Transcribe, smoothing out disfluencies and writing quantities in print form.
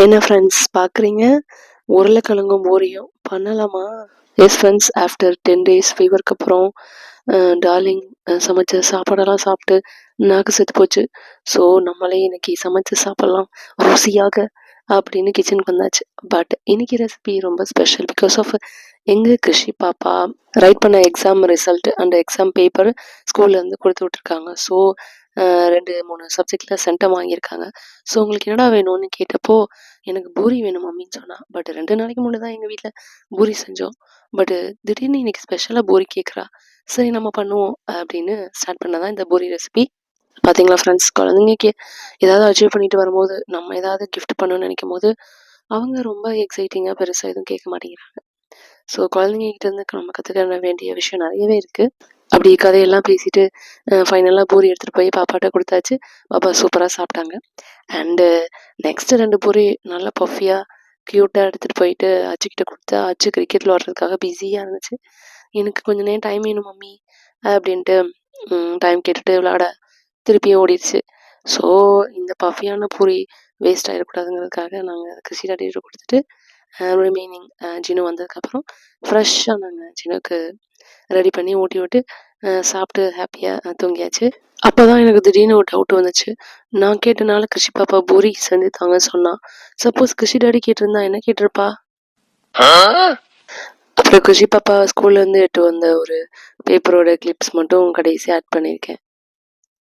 என்ன ஃப்ரெண்ட்ஸ் பார்க்குறீங்க? உருளைக்கிழங்கும் பூரியும் பண்ணலாமா? எஸ் ஃப்ரெண்ட்ஸ், ஆஃப்டர் 10 டேஸ் ஃபீவருக்கு அப்புறம் டார்லிங் சமைச்ச சாப்பாடெல்லாம் சாப்பிட்டு நாக்கு செத்து போச்சு. ஸோ நம்மளே இன்னைக்கு சமைச்சு சாப்பிட்லாம் ருசியாக அப்படின்னு கிச்சனுக்கு வந்தாச்சு. பட் இன்னைக்கு ரெசிபி ரொம்ப ஸ்பெஷல் பிகாஸ் ஆஃப் எங்கள் கிருஷி பாப்பா ரைட் பண்ண exam result and exam paper ஸ்கூல்லேருந்து கொடுத்து விட்ருக்காங்க. ஸோ 2-3 சப்ஜெக்டில் சென்டம் வாங்கியிருக்காங்க. ஸோ உங்களுக்கு என்னடா வேணும்னு கேட்டப்போ எனக்கு பூரி வேணும் மம்மின்னு சொன்னா. பட் 2 நாளைக்கு முன்னாடி தான் எங்கள் வீட்டில் பூரி செஞ்சோம். பட் திடீர்னு இன்னைக்கு ஸ்பெஷலாக பூரி கேட்குறா. சரி நம்ம பண்ணுவோம் அப்படின்னு ஸ்டார்ட் பண்ணதான் இந்த பூரி ரெசிபி. பார்த்தீங்களா ஃப்ரெண்ட்ஸ், குழந்தைங்களுக்கு ஏதாவது அச்சீவ் பண்ணிட்டு வரும்போது நம்ம ஏதாவது கிஃப்ட் பண்ணணும்னு நினைக்கும் போது அவங்க ரொம்ப எக்ஸைட்டிங்காக பெருசாக எதுவும் கேட்க மாட்டேங்கிறாங்க. ஸோ குழந்தைங்ககிட்ட இருந்து நம்ம கற்றுக்க வேண்டிய விஷயம் நிறையவே இருக்குது. அப்படி கதையெல்லாம் பேசிட்டு ஃபைனலாக பூரி எடுத்துகிட்டு போய் பாப்பாட்ட கொடுத்தாச்சு. பாப்பா சூப்பராக சாப்பிட்டாங்க. அண்டு நெக்ஸ்ட்டு 2 பூரி நல்லா பஃபியாக க்யூட்டாக எடுத்துகிட்டு போயிட்டு அச்சுக்கிட்ட கொடுத்தா அச்சு கிரிக்கெட் விளாட்றதுக்காக பிஸியாக இருந்துச்சு. எனக்கு கொஞ்சம் நேரம் டைம் வேணும் மம்மி அப்படின்ட்டு டைம் கேட்டுட்டு விளாட திருப்பியும் ஓடிடுச்சு. ஸோ இந்த பஃபியான பூரி வேஸ்ட் ஆகிடக்கூடாதுங்கிறதுக்காக நாங்கள் கிருஷி டாடிகிட்ட கொடுத்துட்டு ரிமைனிங் ஜினு வந்ததுக்கப்புறம் ஃப்ரெஷ்ஷாக நாங்கள் ஜினுக்கு ரெடி பண்ணி ஊட்டி விட்டு சாப்பிட்டு ஹாப்பியாக தூங்கியாச்சு. அப்போ தான் எனக்கு திடீர்னு ஒரு டவுட் வந்துச்சு. நான் கேட்டனால கிருஷி பாப்பா பூரி செஞ்சு தாங்கன்னு சொன்னா. சப்போஸ் கிருஷி டாடி கேட்டிருந்தா என்ன கேட்டிருப்பா? அப்புறம் கிருஷி பாப்பா ஸ்கூல்லேருந்து எட்டு வந்த ஒரு பேப்பரோட கிளிப்ஸ் மட்டும் கடைசி ஆட் பண்ணியிருக்கேன்.